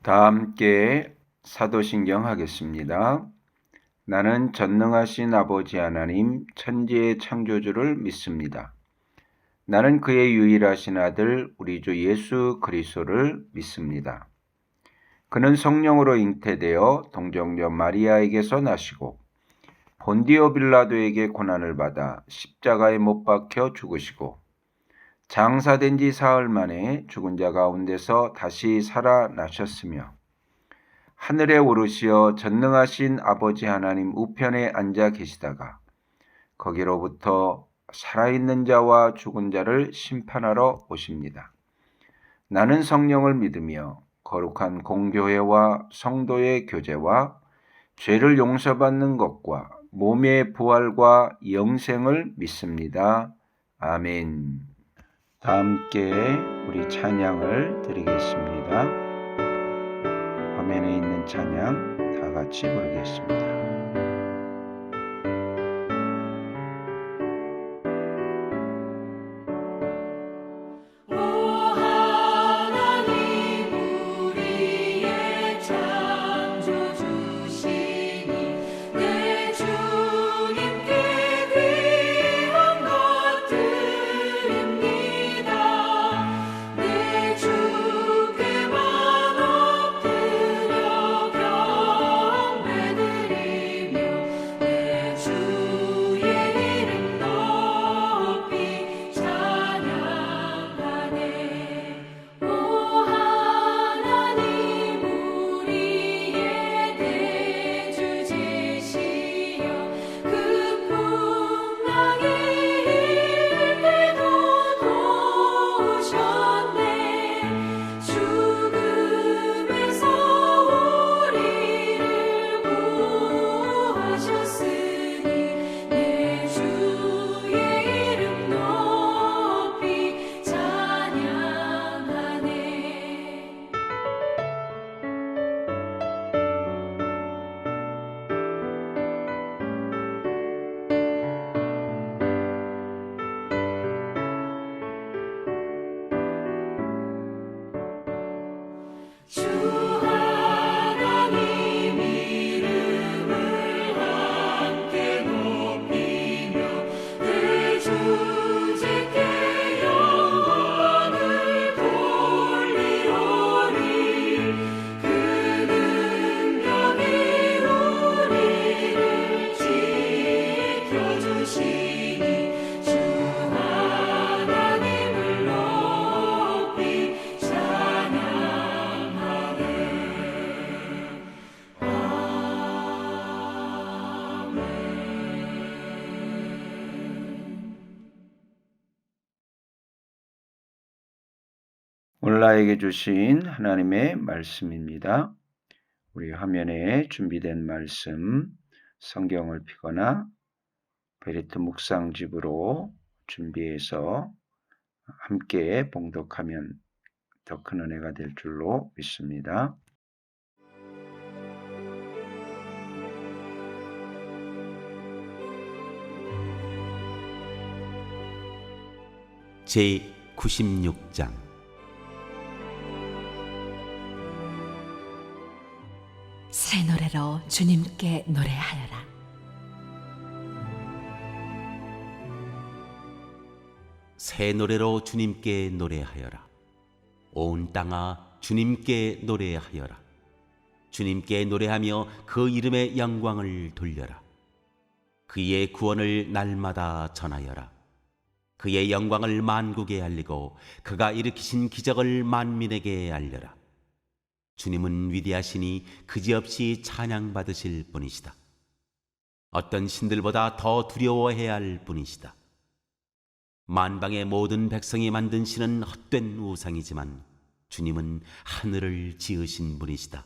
다 함께 사도신경 하겠습니다. 나는 전능하신 아버지 하나님 천지의 창조주를 믿습니다. 나는 그의 유일하신 아들 우리 주 예수 그리스도를 믿습니다. 그는 성령으로 잉태되어 동정녀 마리아에게서 나시고 본디오 빌라도에게 고난을 받아 십자가에 못 박혀 죽으시고 장사된 지 사흘 만에 죽은 자 가운데서 다시 살아나셨으며 하늘에 오르시어 전능하신 아버지 하나님 우편에 앉아 계시다가 거기로부터 살아있는 자와 죽은 자를 심판하러 오십니다. 나는 성령을 믿으며 거룩한 공교회와 성도의 교제와 죄를 용서받는 것과 몸의 부활과 영생을 믿습니다. 아멘. 다 함께 우리 찬양을 드리겠습니다. 화면에 있는 찬양 다 같이 부르겠습니다. 오늘 나에게 주신 하나님의 말씀입니다. 우리 화면에 준비된 말씀 성경을 펴거나 베리트 묵상집으로 준비해서 함께 봉독하면 더 큰 은혜가 될 줄로 믿습니다. 제96장 새 노래로 주님께 노래하여라. 새 노래로 주님께 노래하여라. 온 땅아 주님께 노래하여라. 주님께 노래하며 그 이름의 영광을 돌려라. 그의 구원을 날마다 전하여라. 그의 영광을 만국에 알리고 그가 일으키신 기적을 만민에게 알려라. 주님은 위대하시니 그지없이 찬양받으실 분이시다. 어떤 신들보다 더 두려워해야 할 분이시다. 만방의 모든 백성이 만든 신은 헛된 우상이지만 주님은 하늘을 지으신 분이시다.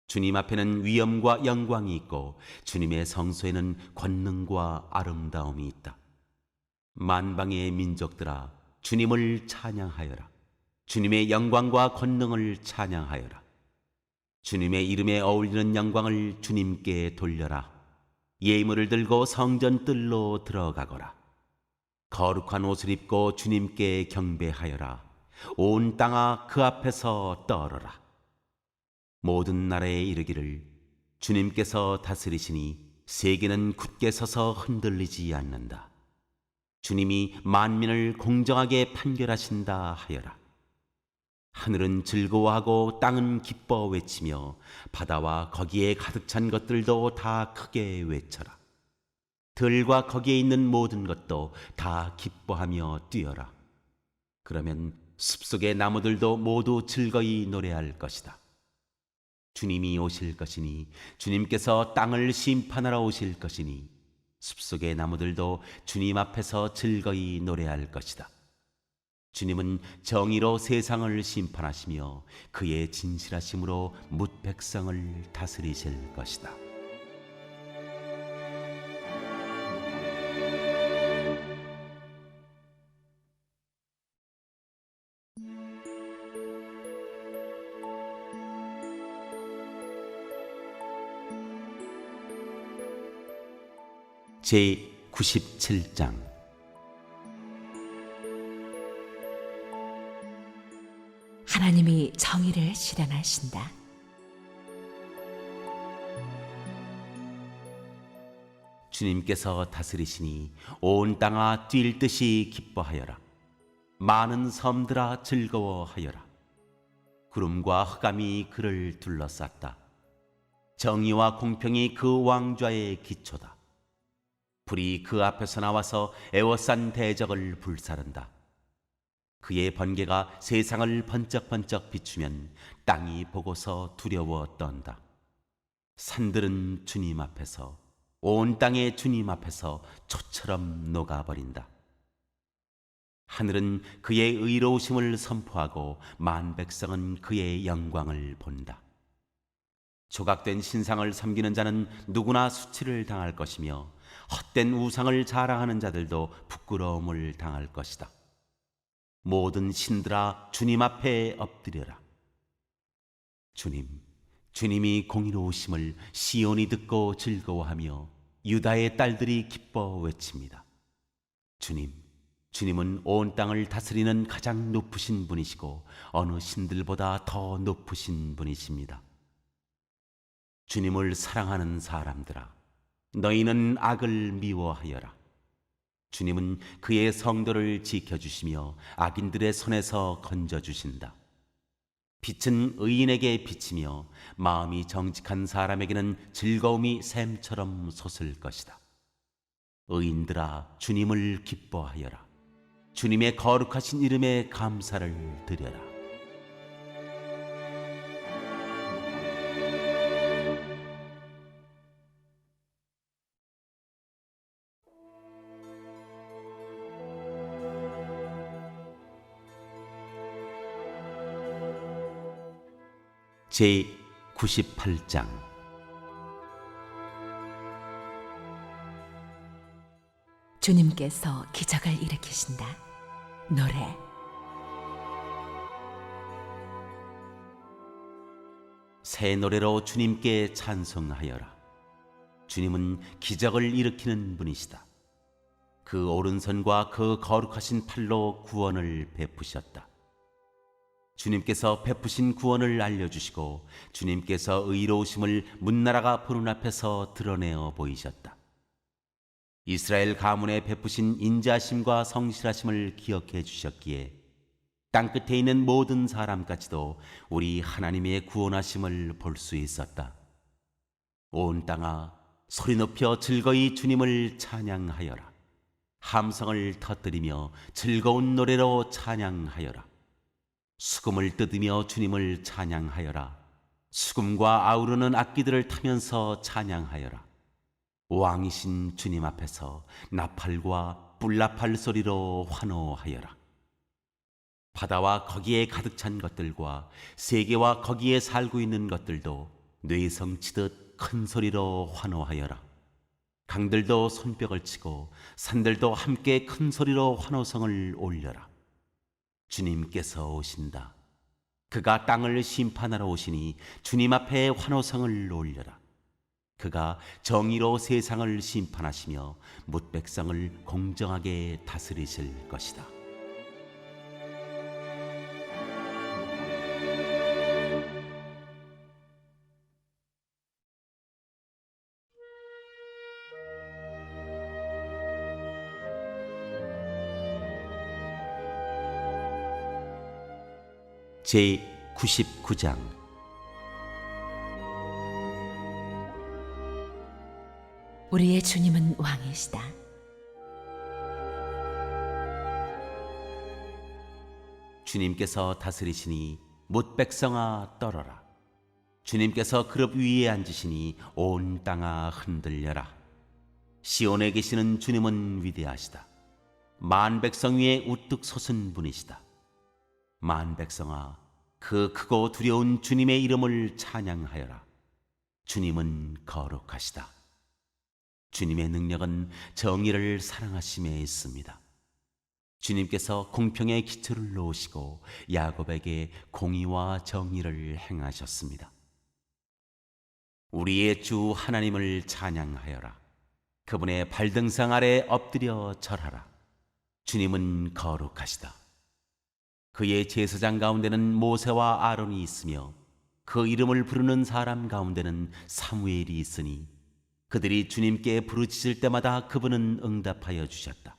주님 앞에는 위엄과 영광이 있고 주님의 성소에는 권능과 아름다움이 있다. 만방의 민족들아 주님을 찬양하여라. 주님의 영광과 권능을 찬양하여라. 주님의 이름에 어울리는 영광을 주님께 돌려라. 예물을 들고 성전 뜰로 들어가거라. 거룩한 옷을 입고 주님께 경배하여라. 온 땅아 그 앞에서 떨어라. 모든 나라에 이르기를 주님께서 다스리시니 세계는 굳게 서서 흔들리지 않는다. 주님이 만민을 공정하게 판결하신다 하여라. 하늘은 즐거워하고 땅은 기뻐 외치며 바다와 거기에 가득 찬 것들도 다 크게 외쳐라. 들과 거기에 있는 모든 것도 다 기뻐하며 뛰어라. 그러면 숲속의 나무들도 모두 즐거이 노래할 것이다. 주님이 오실 것이니 주님께서 땅을 심판하러 오실 것이니 숲속의 나무들도 주님 앞에서 즐거이 노래할 것이다. 주님은 정의로 세상을 심판하시며 그의 진실하심으로 뭇 백성을 다스리실 것이다. 제 97장 하나님이 정의를 실현하신다. 주님께서 다스리시니 온 땅아 뛸 듯이 기뻐하여라. 많은 섬들아 즐거워하여라. 구름과 흑암이 그를 둘러쌌다. 정의와 공평이 그 왕좌의 기초다. 불이 그 앞에서 나와서 애워싼 대적을 불사른다. 그의 번개가 세상을 번쩍번쩍 비추면 땅이 보고서 두려워 떤다. 산들은 주님 앞에서, 온 땅의 주님 앞에서 초처럼 녹아버린다. 하늘은 그의 의로우심을 선포하고 만 백성은 그의 영광을 본다. 조각된 신상을 섬기는 자는 누구나 수치를 당할 것이며 헛된 우상을 자랑하는 자들도 부끄러움을 당할 것이다. 모든 신들아 주님 앞에 엎드려라. 주님이 공의로우심을 시온이 듣고 즐거워하며 유다의 딸들이 기뻐 외칩니다. 주님은 온 땅을 다스리는 가장 높으신 분이시고 어느 신들보다 더 높으신 분이십니다. 주님을 사랑하는 사람들아, 너희는 악을 미워하여라. 주님은 그의 성도를 지켜주시며 악인들의 손에서 건져주신다. 빛은 의인에게 비치며 마음이 정직한 사람에게는 즐거움이 샘처럼 솟을 것이다. 의인들아, 주님을 기뻐하여라. 주님의 거룩하신 이름에 감사를 드려라. 제 98장 주님께서 기적을 일으키신다. 노래. 새 노래로 주님께 찬송하여라. 주님은 기적을 일으키는 분이시다. 그 오른손과 그 거룩하신 팔로 구원을 베푸셨다. 주님께서 베푸신 구원을 알려주시고 주님께서 의로우심을 문나라가 보는 앞에서 드러내어 보이셨다. 이스라엘 가문에 베푸신 인자하심과 성실하심을 기억해 주셨기에 땅끝에 있는 모든 사람까지도 우리 하나님의 구원하심을 볼 수 있었다. 온 땅아 소리 높여 즐거이 주님을 찬양하여라. 함성을 터뜨리며 즐거운 노래로 찬양하여라. 수금을 뜯으며 주님을 찬양하여라. 수금과 아우르는 악기들을 타면서 찬양하여라. 왕이신 주님 앞에서 나팔과 뿔나팔 소리로 환호하여라. 바다와 거기에 가득 찬 것들과 세계와 거기에 살고 있는 것들도 뇌성치듯 큰 소리로 환호하여라. 강들도 손뼉을 치고 산들도 함께 큰 소리로 환호성을 올려라. 주님께서 오신다. 그가 땅을 심판하러 오시니 주님 앞에 환호성을 올려라. 그가 정의로 세상을 심판하시며 뭇 백성을 공정하게 다스리실 것이다. 제 99장. 우리의 주님은 왕이시다. 주님께서 다스리시니 못 백성아 떨어라. 주님께서 그룹 위에 앉으시니 온 땅아 흔들려라. 시온에 계시는 주님은 위대하시다. 만 백성 위에 우뚝 솟은 분이시다. 만 백성아, 그 크고 두려운 주님의 이름을 찬양하여라. 주님은 거룩하시다. 주님의 능력은 정의를 사랑하심에 있습니다. 주님께서 공평의 기초를 놓으시고 야곱에게 공의와 정의를 행하셨습니다. 우리의 주 하나님을 찬양하여라. 그분의 발등상 아래 엎드려 절하라. 주님은 거룩하시다. 그의 제사장 가운데는 모세와 아론이 있으며 그 이름을 부르는 사람 가운데는 사무엘이 있으니 그들이 주님께 부르짖을 때마다 그분은 응답하여 주셨다.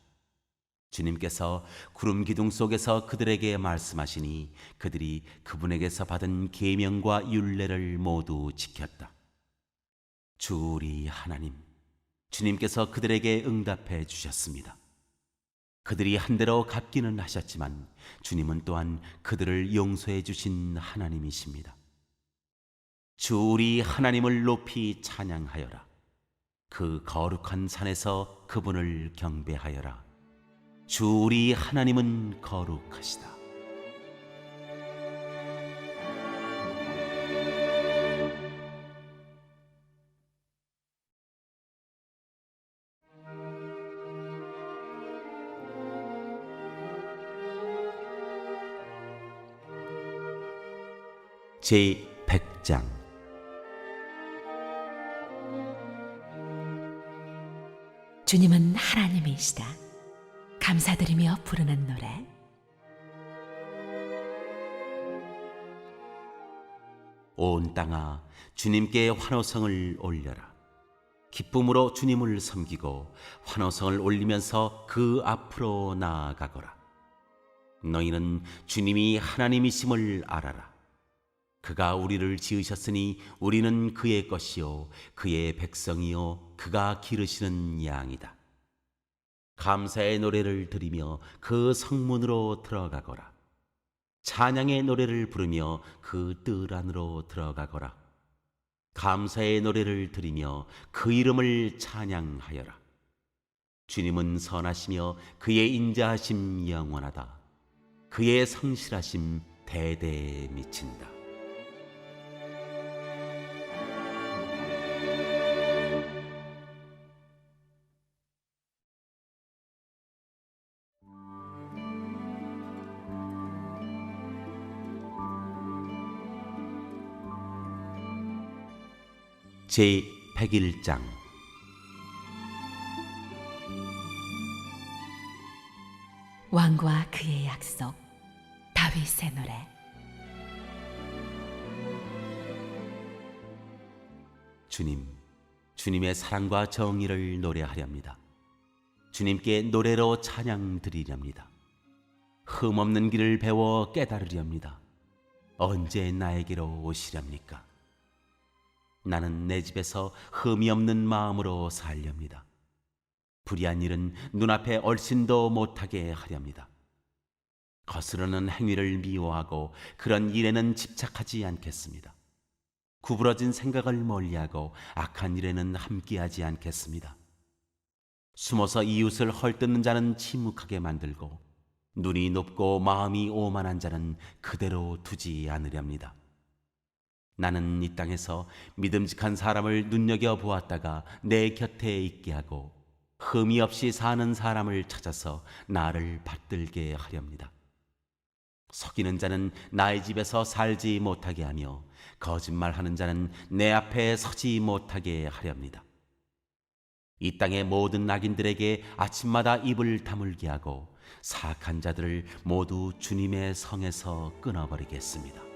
주님께서 구름 기둥 속에서 그들에게 말씀하시니 그들이 그분에게서 받은 계명과 율례를 모두 지켰다. 주 우리 하나님, 주님께서 그들에게 응답해 주셨습니다. 그들이 한대로 갚기는 하셨지만 주님은 또한 그들을 용서해 주신 하나님이십니다. 주 우리 하나님을 높이 찬양하여라. 그 거룩한 산에서 그분을 경배하여라. 주 우리 하나님은 거룩하시다. 제 100장. 주님은 하나님이시다. 감사드리며 부르는 노래. 온 땅아, 주님께 환호성을 올려라. 기쁨으로 주님을 섬기고 환호성을 올리면서 그 앞으로 나아가거라. 너희는 주님이 하나님이심을 알아라. 그가 우리를 지으셨으니 우리는 그의 것이요 그의 백성이요 그가 기르시는 양이다. 감사의 노래를 드리며 그 성문으로 들어가거라. 찬양의 노래를 부르며 그 뜰 안으로 들어가거라. 감사의 노래를 드리며 그 이름을 찬양하여라. 주님은 선하시며 그의 인자하심 영원하다. 그의 성실하심 대대에 미친다. 제 101장. 왕과 그의 약속. 다윗의 노래. 주님, 주님의 사랑과 정의를 노래하렵니다. 주님께 노래로 찬양 드리렵니다. 흠없는 길을 배워 깨달으렵니다. 언제 나에게로 오시렵니까? 나는 내 집에서 흠이 없는 마음으로 살렵니다. 불의한 일은 눈앞에 얼씬도 못하게 하렵니다. 거스르는 행위를 미워하고 그런 일에는 집착하지 않겠습니다. 구부러진 생각을 멀리하고 악한 일에는 함께하지 않겠습니다. 숨어서 이웃을 헐뜯는 자는 침묵하게 만들고 눈이 높고 마음이 오만한 자는 그대로 두지 않으렵니다. 나는 이 땅에서 믿음직한 사람을 눈여겨보았다가 내 곁에 있게 하고 흠이 없이 사는 사람을 찾아서 나를 받들게 하렵니다. 속이는 자는 나의 집에서 살지 못하게 하며 거짓말하는 자는 내 앞에 서지 못하게 하렵니다. 이 땅의 모든 악인들에게 아침마다 입을 다물게 하고 사악한 자들을 모두 주님의 성에서 끊어버리겠습니다.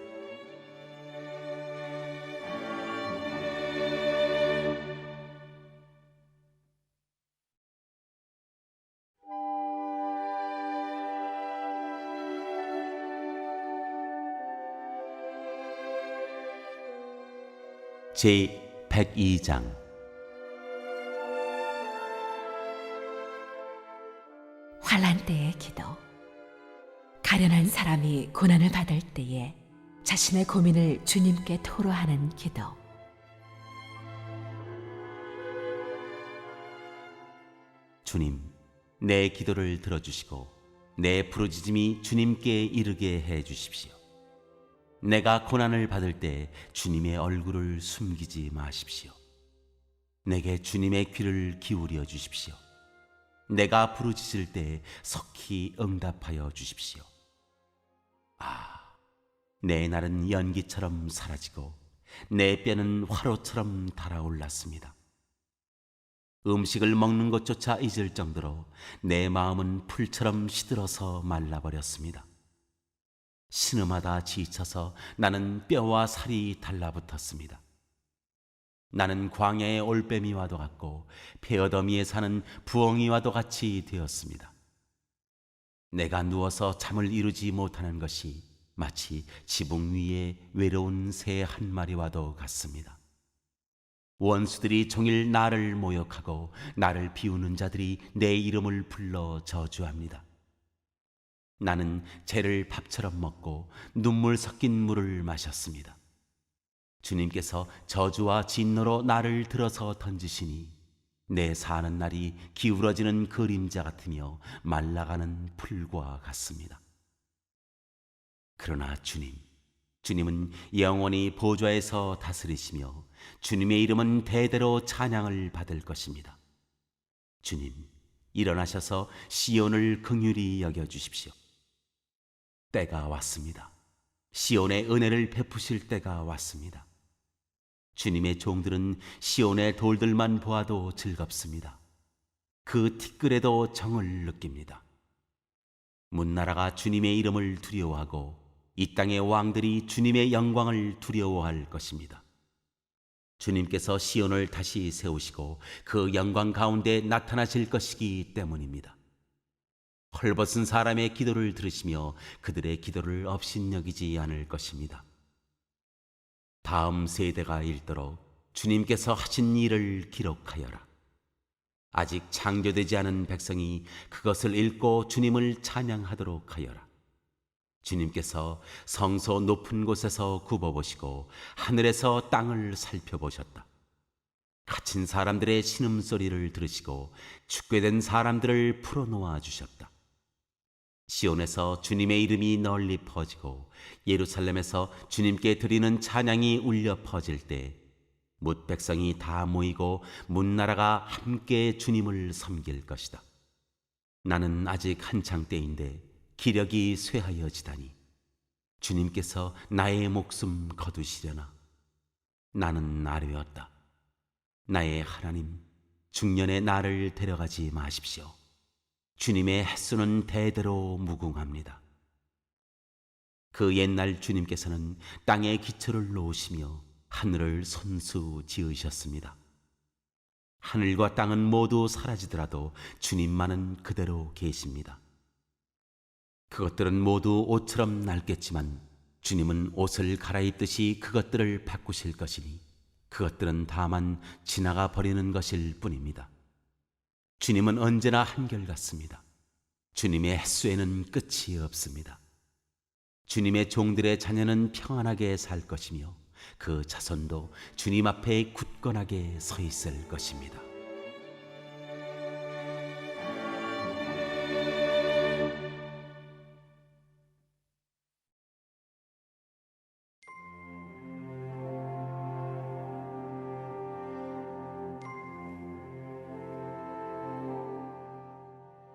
제 102장 환난 때의 기도. 가련한 사람이 고난을 받을 때에 자신의 고민을 주님께 토로하는 기도. 주님, 내 기도를 들어주시고 내 부르짖음이 주님께 이르게 해 주십시오. 내가 고난을 받을 때 주님의 얼굴을 숨기지 마십시오. 내게 주님의 귀를 기울여 주십시오. 내가 부르짖을 때 속히 응답하여 주십시오. 내 날은 연기처럼 사라지고 내 뼈는 화로처럼 달아올랐습니다. 음식을 먹는 것조차 잊을 정도로 내 마음은 풀처럼 시들어서 말라버렸습니다. 신음하다 지쳐서 나는 뼈와 살이 달라붙었습니다. 나는 광야의 올빼미와도 같고 폐어더미에 사는 부엉이와도 같이 되었습니다. 내가 누워서 잠을 이루지 못하는 것이 마치 지붕 위에 외로운 새 한 마리와도 같습니다. 원수들이 종일 나를 모욕하고 나를 비우는 자들이 내 이름을 불러 저주합니다. 나는 재를 밥처럼 먹고 눈물 섞인 물을 마셨습니다. 주님께서 저주와 진노로 나를 들어서 던지시니 내 사는 날이 기울어지는 그림자 같으며 말라가는 풀과 같습니다. 그러나 주님은 영원히 보좌에서 다스리시며 주님의 이름은 대대로 찬양을 받을 것입니다. 주님, 일어나셔서 시온을 긍휼히 여겨주십시오. 때가 왔습니다. 시온의 은혜를 베푸실 때가 왔습니다. 주님의 종들은 시온의 돌들만 보아도 즐겁습니다. 그 티끌에도 정을 느낍니다. 문나라가 주님의 이름을 두려워하고 이 땅의 왕들이 주님의 영광을 두려워할 것입니다. 주님께서 시온을 다시 세우시고 그 영광 가운데 나타나실 것이기 때문입니다. 헐벗은 사람의 기도를 들으시며 그들의 기도를 업신여기지 않을 것입니다. 다음 세대가 읽도록 주님께서 하신 일을 기록하여라. 아직 창조되지 않은 백성이 그것을 읽고 주님을 찬양하도록 하여라. 주님께서 성소 높은 곳에서 굽어보시고 하늘에서 땅을 살펴보셨다. 갇힌 사람들의 신음소리를 들으시고 축괴된 사람들을 풀어놓아 주셨다. 시온에서 주님의 이름이 널리 퍼지고 예루살렘에서 주님께 드리는 찬양이 울려 퍼질 때 뭇 백성이 다 모이고 문나라가 함께 주님을 섬길 것이다. 나는 아직 한창 때인데 기력이 쇠하여지다니 주님께서 나의 목숨 거두시려나. 나는 아뢰었다. 나의 하나님, 중년에 나를 데려가지 마십시오. 주님의 햇수는 대대로 무궁합니다. 그 옛날 주님께서는 땅에 기초를 놓으시며 하늘을 손수 지으셨습니다. 하늘과 땅은 모두 사라지더라도 주님만은 그대로 계십니다. 그것들은 모두 옷처럼 낡겠지만 주님은 옷을 갈아입듯이 그것들을 바꾸실 것이니 그것들은 다만 지나가 버리는 것일 뿐입니다. 주님은 언제나 한결같습니다. 주님의 햇수에는 끝이 없습니다. 주님의 종들의 자녀는 평안하게 살 것이며 그 자손도 주님 앞에 굳건하게 서 있을 것입니다.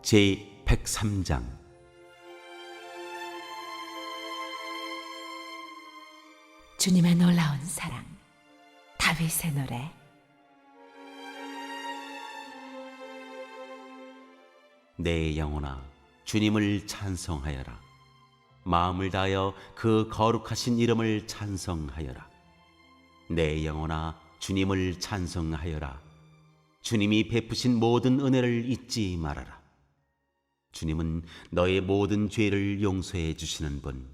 제 103장 주님의 놀라운 사랑. 다윗의 노래. 내 영혼아 주님을 찬송하여라. 마음을 다하여 그 거룩하신 이름을 찬송하여라. 내 영혼아 주님을 찬송하여라. 주님이 베푸신 모든 은혜를 잊지 말아라. 주님은 너의 모든 죄를 용서해 주시는 분,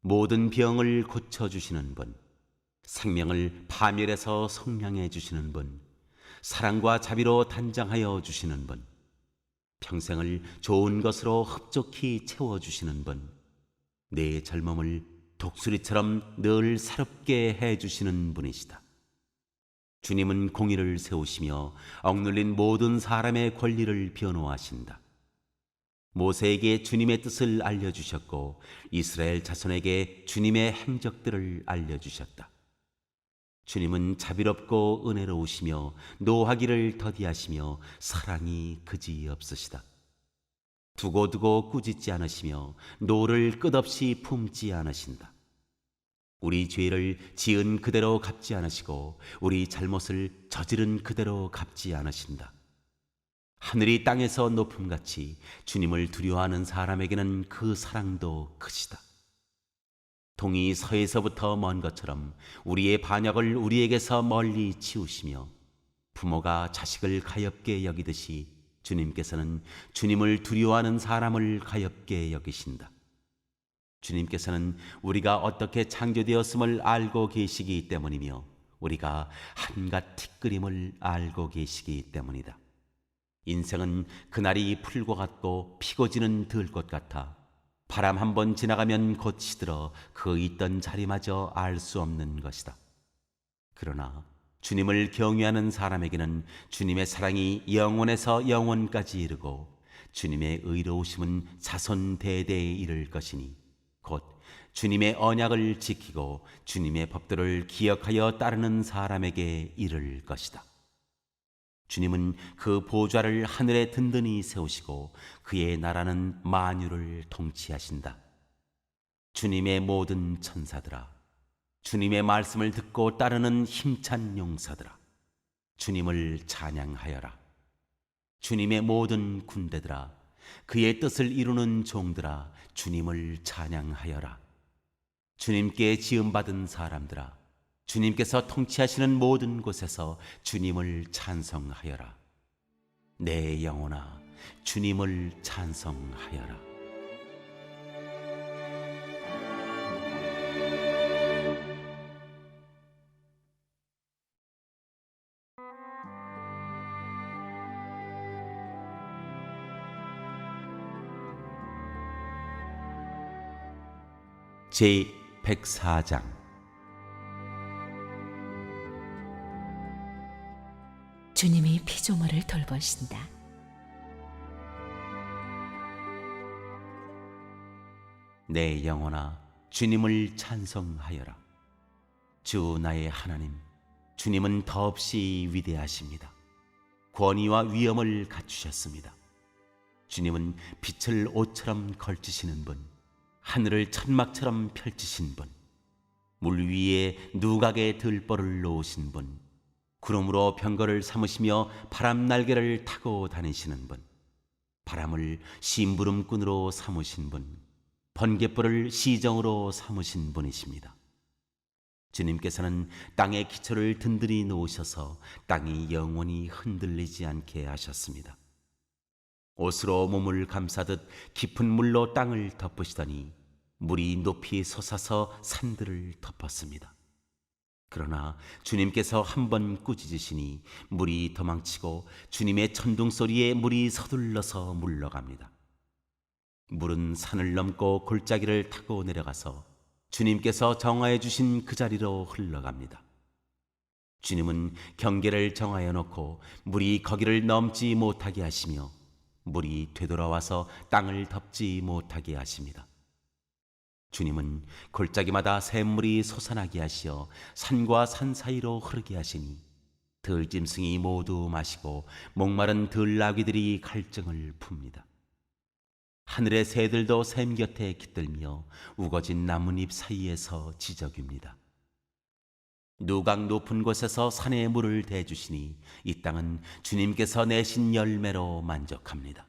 모든 병을 고쳐 주시는 분, 생명을 파멸해서 성량해 주시는 분, 사랑과 자비로 단장하여 주시는 분, 평생을 좋은 것으로 흡족히 채워주시는 분, 내 젊음을 독수리처럼 늘 새롭게 해주시는 분이시다. 주님은 공의를 세우시며 억눌린 모든 사람의 권리를 변호하신다. 모세에게 주님의 뜻을 알려주셨고 이스라엘 자손에게 주님의 행적들을 알려주셨다. 주님은 자비롭고 은혜로우시며 노하기를 더디하시며 사랑이 그지없으시다. 두고두고 꾸짖지 않으시며 노를 끝없이 품지 않으신다. 우리 죄를 지은 그대로 갚지 않으시고 우리 잘못을 저지른 그대로 갚지 않으신다. 하늘이 땅에서 높음같이 주님을 두려워하는 사람에게는 그 사랑도 크시다. 동이 서에서부터 먼 것처럼 우리의 반역을 우리에게서 멀리 치우시며 부모가 자식을 가엾게 여기듯이 주님께서는 주님을 두려워하는 사람을 가엾게 여기신다. 주님께서는 우리가 어떻게 창조되었음을 알고 계시기 때문이며 우리가 한갓 티끌임을 알고 계시기 때문이다. 인생은 그날이 풀과 같고 피고 지는 들꽃 같아 바람 한 번 지나가면 곧 시들어 그 있던 자리마저 알 수 없는 것이다. 그러나 주님을 경외하는 사람에게는 주님의 사랑이 영원에서 영원까지 이르고 주님의 의로우심은 자손 대대에 이를 것이니 곧 주님의 언약을 지키고 주님의 법도를 기억하여 따르는 사람에게 이를 것이다. 주님은 그 보좌를 하늘에 든든히 세우시고 그의 나라는 만유를 통치하신다. 주님의 모든 천사들아, 주님의 말씀을 듣고 따르는 힘찬 용사들아, 주님을 찬양하여라. 주님의 모든 군대들아, 그의 뜻을 이루는 종들아, 주님을 찬양하여라. 주님께 지음받은 사람들아, 주님께서 통치하시는 모든 곳에서 주님을 찬송하여라. 내 영혼아, 주님을 찬송하여라. 제 104장 주님이 피조물을 돌보신다. 내 영혼아, 주님을 찬송하여라. 주 나의 하나님, 주님은 더없이 위대하십니다. 권위와 위엄을 갖추셨습니다. 주님은 빛을 옷처럼 걸치시는 분, 하늘을 천막처럼 펼치신 분, 물 위에 누각의 들보를 놓으신 분, 구름으로 병거를 삼으시며 바람 날개를 타고 다니시는 분, 바람을 심부름꾼으로 삼으신 분, 번갯불을 시정으로 삼으신 분이십니다. 주님께서는 땅의 기초를 든든히 놓으셔서 땅이 영원히 흔들리지 않게 하셨습니다. 옷으로 몸을 감싸듯 깊은 물로 땅을 덮으시더니 물이 높이 솟아서 산들을 덮었습니다. 그러나 주님께서 한 번 꾸짖으시니 물이 도망치고 주님의 천둥 소리에 물이 서둘러서 물러갑니다. 물은 산을 넘고 골짜기를 타고 내려가서 주님께서 정하여 주신 그 자리로 흘러갑니다. 주님은 경계를 정하여 놓고 물이 거기를 넘지 못하게 하시며 물이 되돌아와서 땅을 덮지 못하게 하십니다. 주님은 골짜기마다 샘물이 솟아나게 하시어 산과 산 사이로 흐르게 하시니 들짐승이 모두 마시고 목마른 들나귀들이 갈증을 풉니다. 하늘의 새들도 샘 곁에 깃들며 우거진 나뭇잎 사이에서 지저귀입니다. 누각 높은 곳에서 산에 물을 대주시니 이 땅은 주님께서 내신 열매로 만족합니다.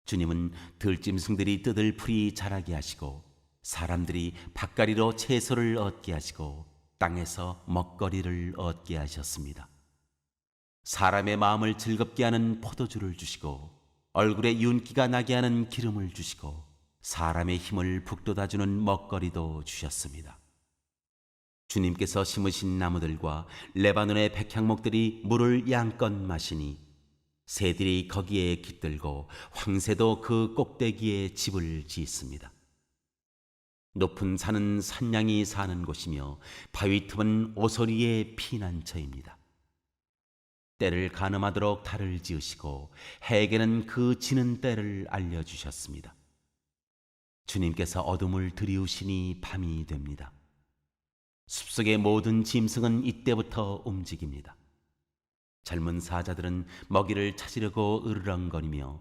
주님은 들짐승들이 뜯을 풀이 자라게 하시고 사람들이 밭가리로 채소를 얻게 하시고 땅에서 먹거리를 얻게 하셨습니다. 사람의 마음을 즐겁게 하는 포도주를 주시고 얼굴에 윤기가 나게 하는 기름을 주시고 사람의 힘을 북돋아주는 먹거리도 주셨습니다. 주님께서 심으신 나무들과 레바논의 백향목들이 물을 양껏 마시니 새들이 거기에 깃들고 황새도 그 꼭대기에 집을 짓습니다. 높은 산은 산양이 사는 곳이며 바위 틈은 오소리의 피난처입니다. 때를 가늠하도록 달을 지으시고 해에게는 그 지는 때를 알려주셨습니다. 주님께서 어둠을 들이우시니 밤이 됩니다. 숲속의 모든 짐승은 이때부터 움직입니다. 젊은 사자들은 먹이를 찾으려고 으르렁거리며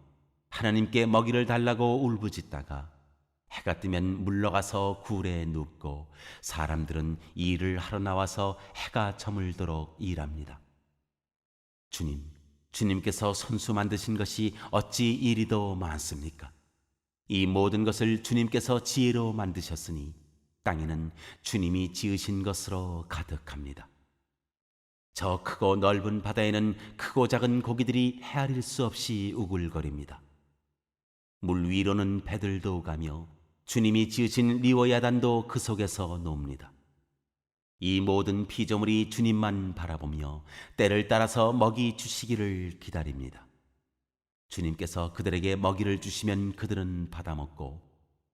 하나님께 먹이를 달라고 울부짖다가 해가 뜨면 물러가서 굴에 눕고 사람들은 일을 하러 나와서 해가 저물도록 일합니다. 주님께서 손수 만드신 것이 어찌 이리도 많습니까? 이 모든 것을 주님께서 지혜로 만드셨으니 땅에는 주님이 지으신 것으로 가득합니다. 저 크고 넓은 바다에는 크고 작은 고기들이 헤아릴 수 없이 우글거립니다. 물 위로는 배들도 가며 주님이 지으신 리워야단도 그 속에서 놉니다. 이 모든 피조물이 주님만 바라보며 때를 따라서 먹이 주시기를 기다립니다. 주님께서 그들에게 먹이를 주시면 그들은 받아먹고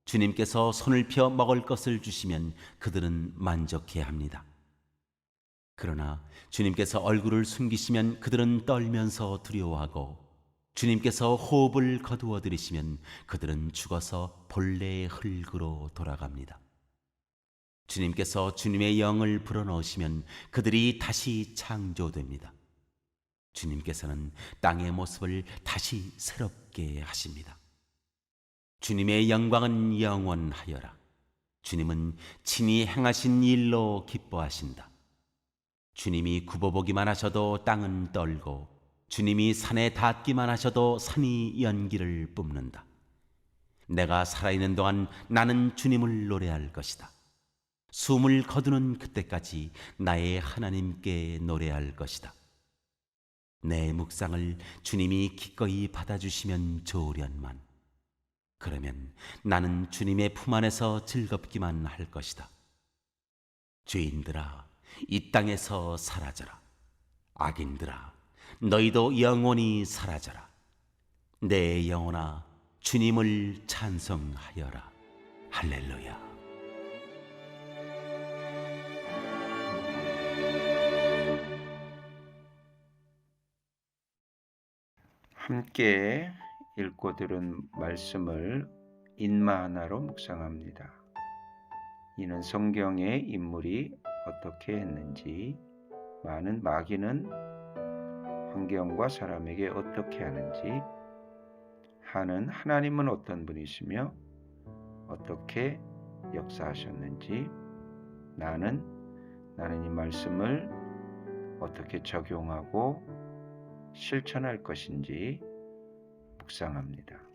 주님께서 손을 펴 먹을 것을 주시면 그들은 만족해합니다. 그러나 주님께서 얼굴을 숨기시면 그들은 떨면서 두려워하고 주님께서 호흡을 거두어 들이시면 그들은 죽어서 본래의 흙으로 돌아갑니다. 주님께서 주님의 영을 불어넣으시면 그들이 다시 창조됩니다. 주님께서는 땅의 모습을 다시 새롭게 하십니다. 주님의 영광은 영원하여라. 주님은 친히 행하신 일로 기뻐하신다. 주님이 굽어보기만 하셔도 땅은 떨고 주님이 산에 닿기만 하셔도 산이 연기를 뿜는다. 내가 살아있는 동안 나는 주님을 노래할 것이다. 숨을 거두는 그때까지 나의 하나님께 노래할 것이다. 내 묵상을 주님이 기꺼이 받아주시면 좋으련만 그러면 나는 주님의 품 안에서 즐겁기만 할 것이다. 죄인들아 이 땅에서 사라져라. 악인들아 너희도 영원히 사라져라. 내 영혼아 주님을 찬송하여라. 할렐루야. 함께 읽고 들은 말씀을 인마 하나로 묵상합니다. 이는 성경의 인물이 어떻게 했는지, 많은 마귀는 환경과 사람에게 어떻게 하는지, 하는 하나님은 어떤 분이시며 어떻게 역사하셨는지, 나는 이 말씀을 어떻게 적용하고 실천할 것인지 묵상합니다.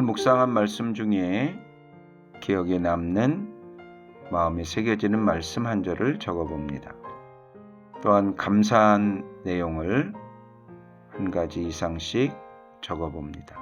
오늘 묵상한 말씀 중에 기억에 남는 마음에 새겨지는 말씀 한 절을 적어봅니다. 또한 감사한 내용을 한 가지 이상씩 적어봅니다.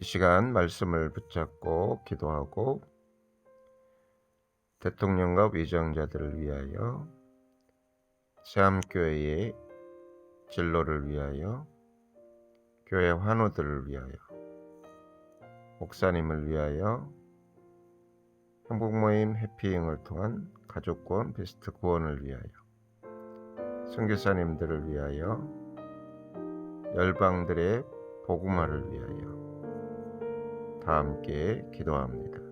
이 시간 말씀을 붙잡고 기도하고 대통령과 위정자들을 위하여, 새암교회의 진로를 위하여, 교회 환우들을 위하여, 목사님을 위하여, 행복모임 해피잉을 통한 가족구원 베스트 구원을 위하여, 선교사님들을 위하여, 열방들의 복음화를 위하여 다 함께 기도합니다.